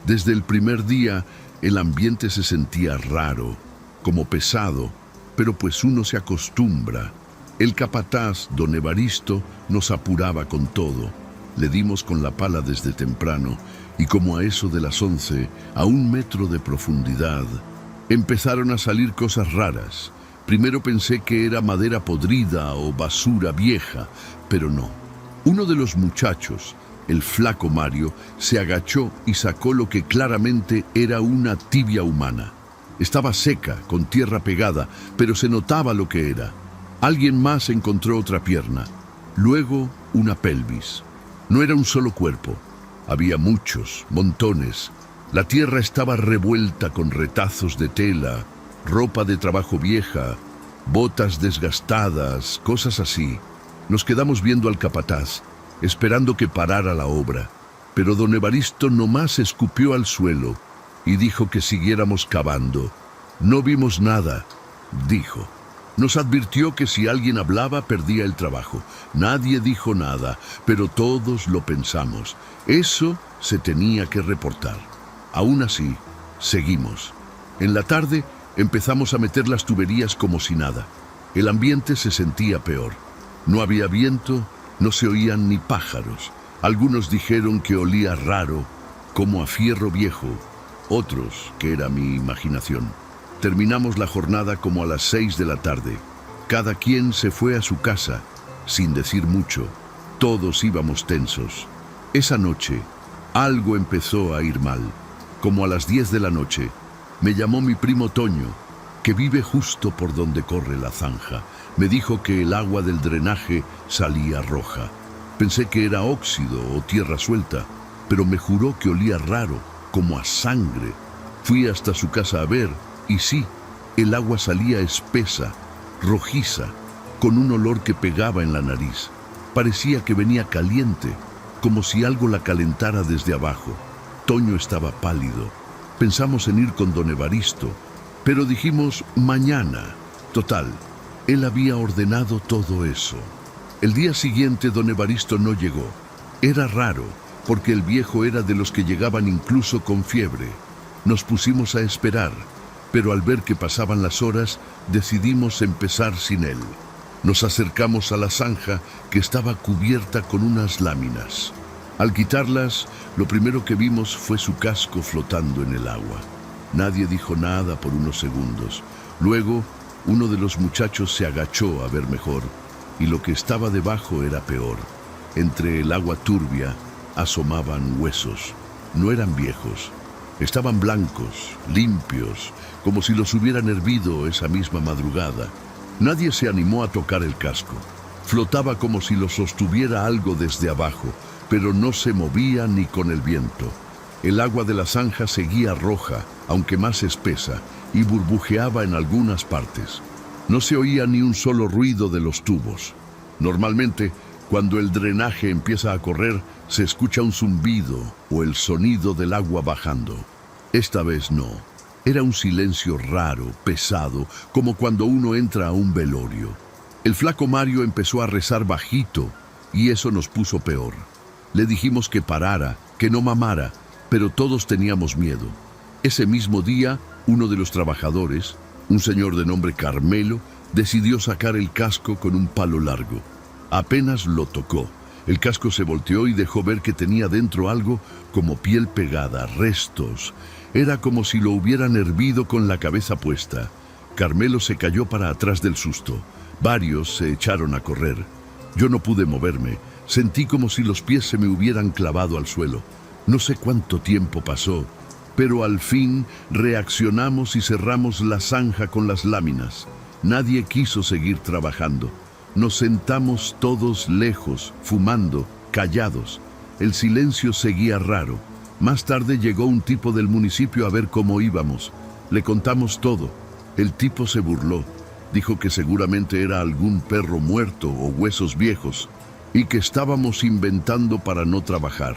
Desde el primer día, el ambiente se sentía raro, como pesado, pero pues uno se acostumbra. El capataz, don Evaristo, nos apuraba con todo. Le dimos con la pala desde temprano, y como a eso de las 11, a 1 metro de profundidad, empezaron a salir cosas raras. Primero pensé que era madera podrida o basura vieja, pero no. Uno de los muchachos, el flaco Mario, se agachó y sacó lo que claramente era una tibia humana. Estaba seca, con tierra pegada, pero se notaba lo que era. Alguien más encontró otra pierna, luego una pelvis. No era un solo cuerpo, había muchos, montones. La tierra estaba revuelta con retazos de tela, ropa de trabajo vieja, botas desgastadas, cosas así. Nos quedamos viendo al capataz, esperando que parara la obra, pero don Evaristo nomás escupió al suelo y dijo que siguiéramos cavando. No vimos nada, dijo. Nos advirtió que si alguien hablaba perdía el trabajo. Nadie dijo nada, pero todos lo pensamos. Eso se tenía que reportar. Aún así, seguimos. En la tarde empezamos a meter las tuberías como si nada. El ambiente se sentía peor. No había viento, no se oían ni pájaros. Algunos dijeron que olía raro, como a fierro viejo. Otros que era mi imaginación. Terminamos la jornada como a las 6 de la tarde. Cada quien se fue a su casa, sin decir mucho. Todos íbamos tensos. Esa noche, algo empezó a ir mal. Como a las 10 de la noche, me llamó mi primo Toño, que vive justo por donde corre la zanja. Me dijo que el agua del drenaje salía roja. Pensé que era óxido o tierra suelta, pero me juró que olía raro, como a sangre. Fui hasta su casa a ver, y sí, el agua salía espesa, rojiza, con un olor que pegaba en la nariz. Parecía que venía caliente, como si algo la calentara desde abajo. Toño estaba pálido. Pensamos en ir con don Evaristo, pero dijimos mañana. Total, él había ordenado todo eso. El día siguiente don Evaristo no llegó. Era raro, porque el viejo era de los que llegaban incluso con fiebre. Nos pusimos a esperar, pero al ver que pasaban las horas, decidimos empezar sin él. Nos acercamos a la zanja, que estaba cubierta con unas láminas. Al quitarlas, lo primero que vimos fue su casco flotando en el agua. Nadie dijo nada por unos segundos. Luego, uno de los muchachos se agachó a ver mejor, y lo que estaba debajo era peor. Entre el agua turbia asomaban huesos. No eran viejos. Estaban blancos, limpios, como si los hubieran hervido esa misma madrugada. Nadie se animó a tocar el casco. Flotaba como si lo sostuviera algo desde abajo, pero no se movía ni con el viento. El agua de la zanja seguía roja, aunque más espesa, y burbujeaba en algunas partes. No se oía ni un solo ruido de los tubos. Normalmente, cuando el drenaje empieza a correr, se escucha un zumbido o el sonido del agua bajando. Esta vez no. Era un silencio raro, pesado, como cuando uno entra a un velorio. El flaco Mario empezó a rezar bajito, y eso nos puso peor. Le dijimos que parara, que no mamara, pero todos teníamos miedo. Ese mismo día, uno de los trabajadores, un señor de nombre Carmelo, decidió sacar el casco con un palo largo. Apenas lo tocó. El casco se volteó y dejó ver que tenía dentro algo como piel pegada, restos. Era como si lo hubieran hervido con la cabeza puesta. Carmelo se cayó para atrás del susto. Varios se echaron a correr. Yo no pude moverme. Sentí como si los pies se me hubieran clavado al suelo. No sé cuánto tiempo pasó, pero al fin reaccionamos y cerramos la zanja con las láminas. Nadie quiso seguir trabajando. Nos sentamos todos lejos, fumando, callados. El silencio seguía raro. Más tarde llegó un tipo del municipio a ver cómo íbamos. Le contamos todo. El tipo se burló. Dijo que seguramente era algún perro muerto o huesos viejos y que estábamos inventando para no trabajar.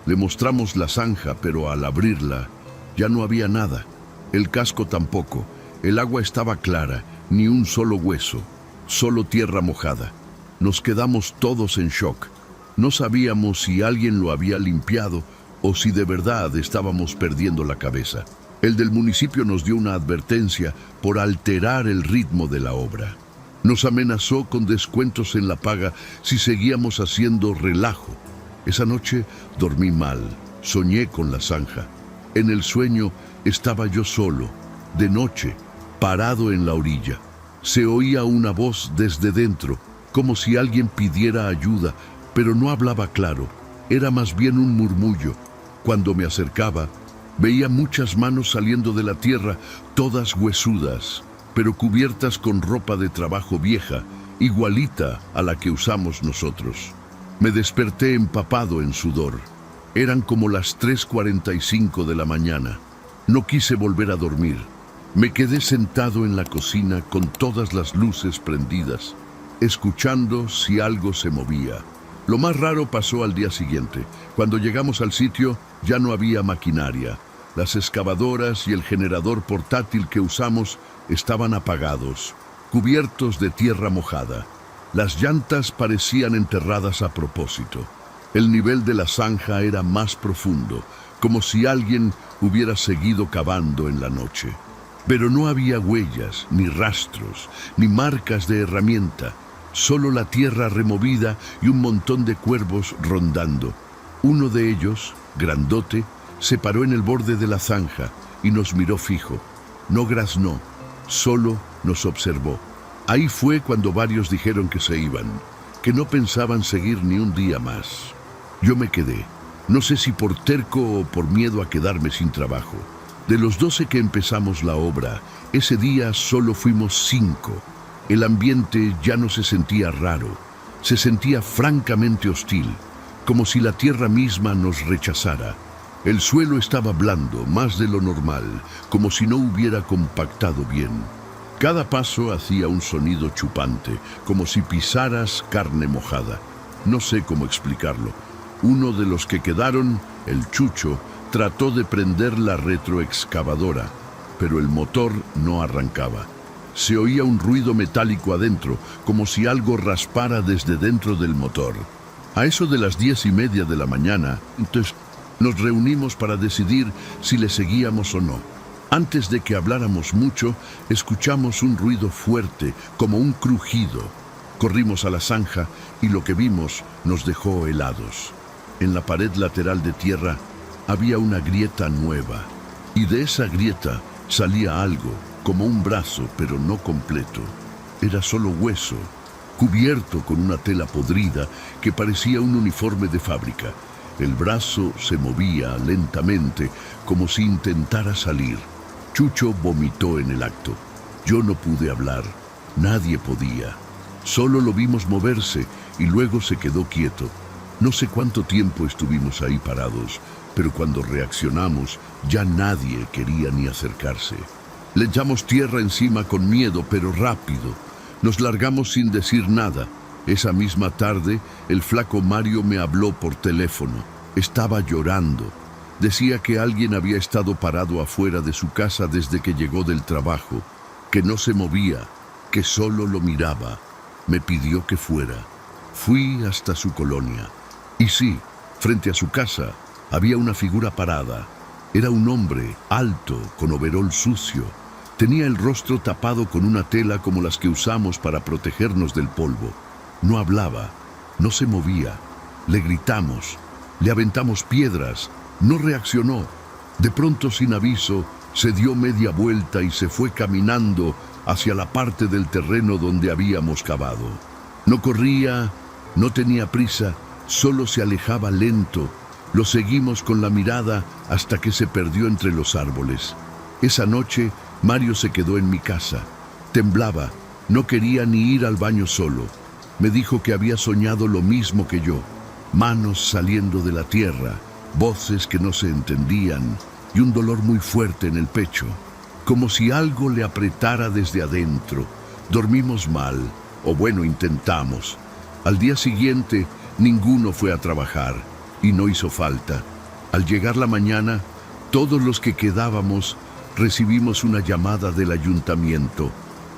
Le mostramos la zanja, pero al abrirla ya no había nada. El casco tampoco. El agua estaba clara, ni un solo hueso. Solo tierra mojada. Nos quedamos todos en shock. No sabíamos si alguien lo había limpiado o si de verdad estábamos perdiendo la cabeza. El del municipio nos dio una advertencia por alterar el ritmo de la obra. Nos amenazó con descuentos en la paga si seguíamos haciendo relajo. Esa noche dormí mal, soñé con la zanja. En el sueño estaba yo solo, de noche, parado en la orilla. Se oía una voz desde dentro, como si alguien pidiera ayuda, pero no hablaba claro. Era más bien un murmullo. Cuando me acercaba, veía muchas manos saliendo de la tierra, todas huesudas, pero cubiertas con ropa de trabajo vieja, igualita a la que usamos nosotros. Me desperté empapado en sudor. Eran como las 3:45 de la mañana. No quise volver a dormir. Me quedé sentado en la cocina con todas las luces prendidas, escuchando si algo se movía. Lo más raro pasó al día siguiente. Cuando llegamos al sitio, ya no había maquinaria. Las excavadoras y el generador portátil que usamos estaban apagados, cubiertos de tierra mojada. Las llantas parecían enterradas a propósito. El nivel de la zanja era más profundo, como si alguien hubiera seguido cavando en la noche. Pero no había huellas, ni rastros, ni marcas de herramienta, solo la tierra removida y un montón de cuervos rondando. Uno de ellos, grandote, se paró en el borde de la zanja y nos miró fijo. No graznó, solo nos observó. Ahí fue cuando varios dijeron que se iban, que no pensaban seguir ni un día más. Yo me quedé, no sé si por terco o por miedo a quedarme sin trabajo. De los 12 que empezamos la obra, ese día solo fuimos 5. El ambiente ya no se sentía raro, se sentía francamente hostil, como si la tierra misma nos rechazara. El suelo estaba blando, más de lo normal, como si no hubiera compactado bien. Cada paso hacía un sonido chupante, como si pisaras carne mojada. No sé cómo explicarlo. Uno de los que quedaron, el Chucho, trató de prender la retroexcavadora, pero el motor no arrancaba. Se oía un ruido metálico adentro, como si algo raspara desde dentro del motor. A eso de las 10:30 de la mañana, entonces nos reunimos para decidir si le seguíamos o no. Antes de que habláramos mucho, escuchamos un ruido fuerte, como un crujido. Corrimos a la zanja y lo que vimos nos dejó helados. En la pared lateral de tierra había una grieta nueva, y de esa grieta salía algo, como un brazo, pero no completo. Era solo hueso, cubierto con una tela podrida que parecía un uniforme de fábrica. El brazo se movía lentamente, como si intentara salir. Chucho vomitó en el acto. Yo no pude hablar, nadie podía. Solo lo vimos moverse y luego se quedó quieto. No sé cuánto tiempo estuvimos ahí parados, pero cuando reaccionamos ya nadie quería ni acercarse. Le echamos tierra encima con miedo, pero rápido. Nos largamos sin decir nada. Esa misma tarde, el flaco Mario me habló por teléfono. Estaba llorando. Decía que alguien había estado parado afuera de su casa desde que llegó del trabajo, que no se movía, que solo lo miraba. Me pidió que fuera. Fui hasta su colonia. Y sí, frente a su casa había una figura parada. Era un hombre alto, con overol sucio. Tenía el rostro tapado con una tela como las que usamos para protegernos del polvo. No hablaba, no se movía. Le gritamos, le aventamos piedras. No reaccionó. De pronto, sin aviso, se dio media vuelta y se fue caminando hacia la parte del terreno donde habíamos cavado. No corría, no tenía prisa, solo se alejaba lento. Lo seguimos con la mirada hasta que se perdió entre los árboles. Esa noche, Mario se quedó en mi casa. Temblaba, no quería ni ir al baño solo. Me dijo que había soñado lo mismo que yo. Manos saliendo de la tierra, voces que no se entendían y un dolor muy fuerte en el pecho, como si algo le apretara desde adentro. Dormimos mal, o bueno, intentamos. Al día siguiente, ninguno fue a trabajar y no hizo falta. Al llegar la mañana, todos los que quedábamos recibimos una llamada del ayuntamiento.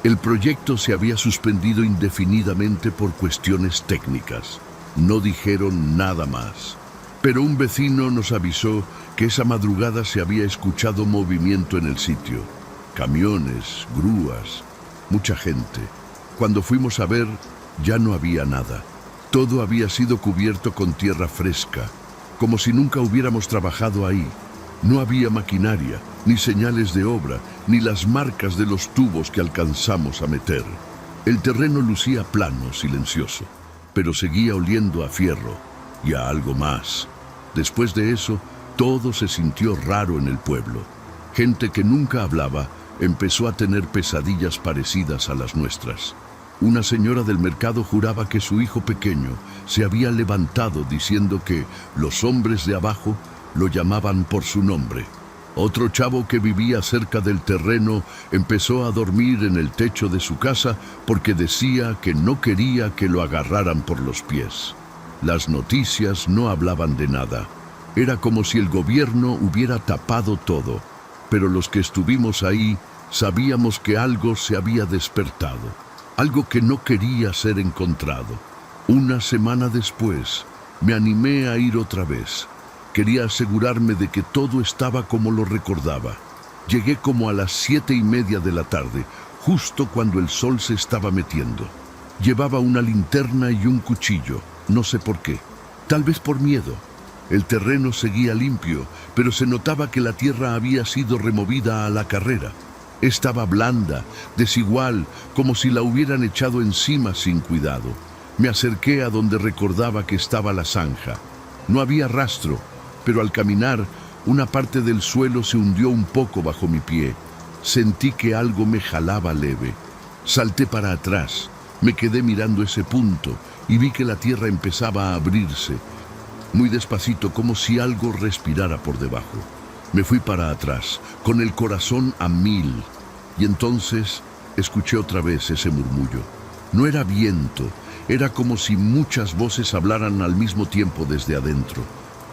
El proyecto se había suspendido indefinidamente por cuestiones técnicas. No dijeron nada más. Pero un vecino nos avisó que esa madrugada se había escuchado movimiento en el sitio. Camiones, grúas, mucha gente. Cuando fuimos a ver, ya no había nada. Todo había sido cubierto con tierra fresca, como si nunca hubiéramos trabajado ahí. No había maquinaria, ni señales de obra, ni las marcas de los tubos que alcanzamos a meter. El terreno lucía plano, silencioso, pero seguía oliendo a fierro y a algo más. Después de eso, todo se sintió raro en el pueblo. Gente que nunca hablaba empezó a tener pesadillas parecidas a las nuestras. Una señora del mercado juraba que su hijo pequeño se había levantado diciendo que los hombres de abajo lo llamaban por su nombre. Otro chavo que vivía cerca del terreno empezó a dormir en el techo de su casa porque decía que no quería que lo agarraran por los pies. Las noticias no hablaban de nada. Era como si el gobierno hubiera tapado todo, pero los que estuvimos ahí sabíamos que algo se había despertado, algo que no quería ser encontrado. Una semana después, me animé a ir otra vez. Quería asegurarme de que todo estaba como lo recordaba. Llegué como a las 7:30 de la tarde, justo cuando el sol se estaba metiendo. Llevaba una linterna y un cuchillo, no sé por qué, tal vez por miedo. El terreno seguía limpio, pero se notaba que la tierra había sido removida a la carrera. Estaba blanda, desigual, como si la hubieran echado encima sin cuidado. Me acerqué a donde recordaba que estaba la zanja. No había rastro, pero al caminar, una parte del suelo se hundió un poco bajo mi pie. Sentí que algo me jalaba leve. Salté para atrás, me quedé mirando ese punto y vi que la tierra empezaba a abrirse, muy despacito, como si algo respirara por debajo. Me fui para atrás, con el corazón a 1000, y entonces escuché otra vez ese murmullo. No era viento, era como si muchas voces hablaran al mismo tiempo desde adentro.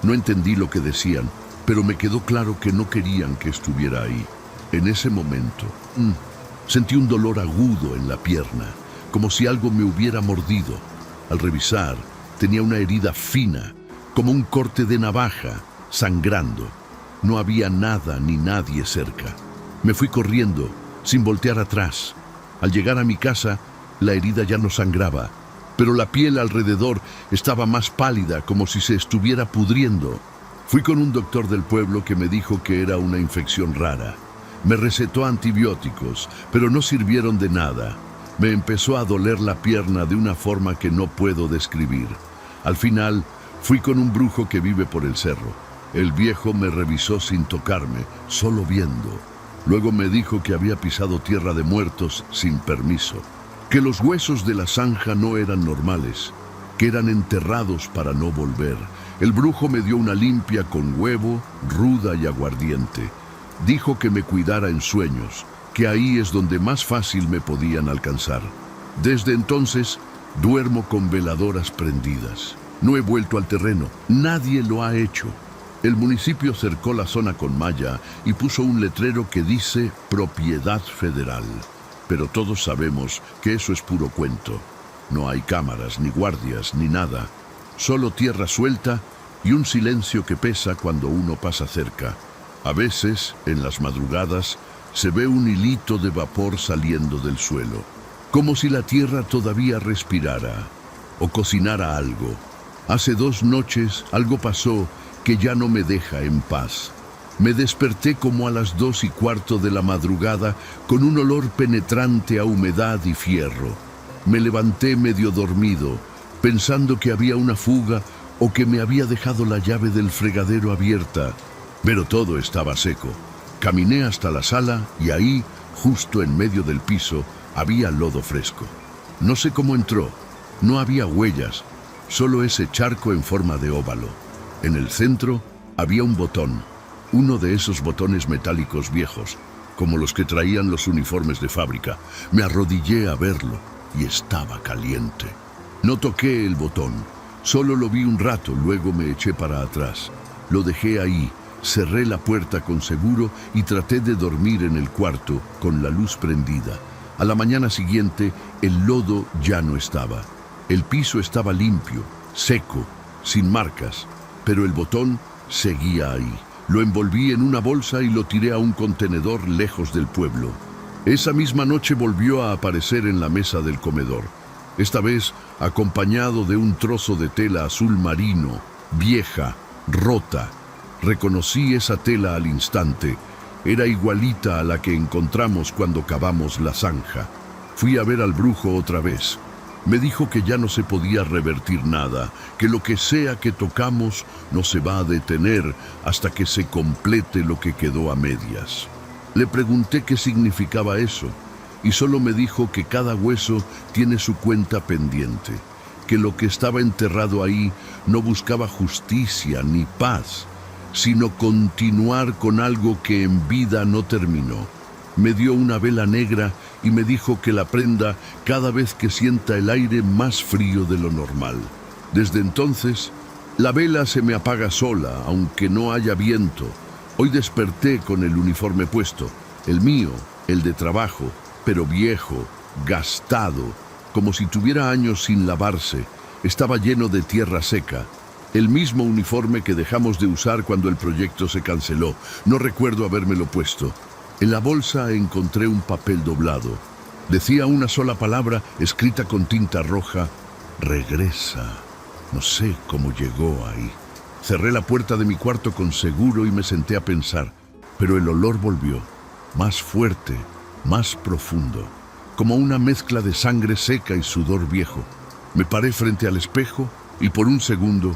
No entendí lo que decían, pero me quedó claro que no querían que estuviera ahí. En ese momento, sentí un dolor agudo en la pierna, como si algo me hubiera mordido. Al revisar, tenía una herida fina, como un corte de navaja, sangrando. No había nada ni nadie cerca. Me fui corriendo, sin voltear atrás. Al llegar a mi casa, la herida ya no sangraba, pero la piel alrededor estaba más pálida, como si se estuviera pudriendo. Fui con un doctor del pueblo que me dijo que era una infección rara. Me recetó antibióticos, pero no sirvieron de nada. Me empezó a doler la pierna de una forma que no puedo describir. Al final, fui con un brujo que vive por el cerro. El viejo me revisó sin tocarme, solo viendo. Luego me dijo que había pisado tierra de muertos sin permiso, que los huesos de la zanja no eran normales, que eran enterrados para no volver. El brujo me dio una limpia con huevo, ruda y aguardiente. Dijo que me cuidara en sueños, que ahí es donde más fácil me podían alcanzar. Desde entonces, duermo con veladoras prendidas. No he vuelto al terreno, nadie lo ha hecho. El municipio cercó la zona con malla y puso un letrero que dice Propiedad Federal. Pero todos sabemos que eso es puro cuento. No hay cámaras, ni guardias, ni nada. Solo tierra suelta y un silencio que pesa cuando uno pasa cerca. A veces, en las madrugadas, se ve un hilito de vapor saliendo del suelo, como si la tierra todavía respirara o cocinara algo. Hace 2 noches algo pasó que ya no me deja en paz. Me desperté como a las 2:15 de la madrugada con un olor penetrante a humedad y fierro. Me levanté medio dormido, pensando que había una fuga o que me había dejado la llave del fregadero abierta, pero todo estaba seco. Caminé hasta la sala y ahí, justo en medio del piso, había lodo fresco. No sé cómo entró, no había huellas, solo ese charco en forma de óvalo. En el centro había un botón, uno de esos botones metálicos viejos, como los que traían los uniformes de fábrica. Me arrodillé a verlo y estaba caliente. No toqué el botón, solo lo vi un rato, luego me eché para atrás. Lo dejé ahí, cerré la puerta con seguro y traté de dormir en el cuarto con la luz prendida. A la mañana siguiente, el lodo ya no estaba. El piso estaba limpio, seco, sin marcas, pero el botón seguía ahí. Lo envolví en una bolsa y lo tiré a un contenedor lejos del pueblo. Esa misma noche volvió a aparecer en la mesa del comedor, esta vez acompañado de un trozo de tela azul marino, vieja, rota. Reconocí esa tela al instante. Era igualita a la que encontramos cuando cavamos la zanja. Fui a ver al brujo otra vez. Me dijo que ya no se podía revertir nada, que lo que sea que tocamos no se va a detener hasta que se complete lo que quedó a medias. Le pregunté qué significaba eso, y solo me dijo que cada hueso tiene su cuenta pendiente, que lo que estaba enterrado ahí no buscaba justicia ni paz, sino continuar con algo que en vida no terminó. Me dio una vela negra y me dijo que la prenda cada vez que sienta el aire más frío de lo normal. Desde entonces, la vela se me apaga sola, aunque no haya viento. Hoy desperté con el uniforme puesto, el mío, el de trabajo, pero viejo, gastado, como si tuviera años sin lavarse. Estaba lleno de tierra seca. El mismo uniforme que dejamos de usar cuando el proyecto se canceló. No recuerdo habérmelo puesto. En la bolsa encontré un papel doblado. Decía una sola palabra escrita con tinta roja: regresa. No sé cómo llegó ahí. Cerré la puerta de mi cuarto con seguro y me senté a pensar, pero el olor volvió, más fuerte, más profundo, como una mezcla de sangre seca y sudor viejo. Me paré frente al espejo y por un segundo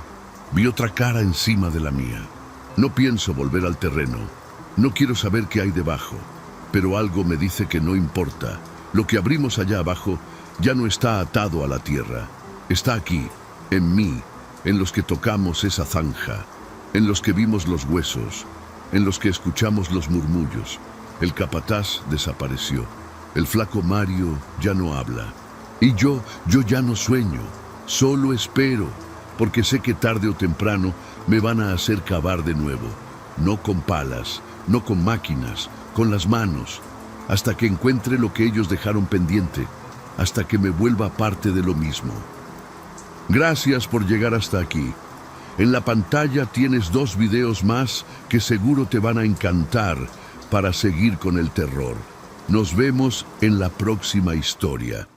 vi otra cara encima de la mía. No pienso volver al terreno. No quiero saber qué hay debajo, pero algo me dice que no importa. Lo que abrimos allá abajo ya no está atado a la tierra. Está aquí, en mí, en los que tocamos esa zanja, en los que vimos los huesos, en los que escuchamos los murmullos. El capataz desapareció. El flaco Mario ya no habla. Y yo ya no sueño, solo espero, porque sé que tarde o temprano me van a hacer cavar de nuevo. No con palas, no con máquinas, con las manos, hasta que encuentre lo que ellos dejaron pendiente, hasta que me vuelva parte de lo mismo. Gracias por llegar hasta aquí. En la pantalla tienes 2 videos más que seguro te van a encantar para seguir con el terror. Nos vemos en la próxima historia.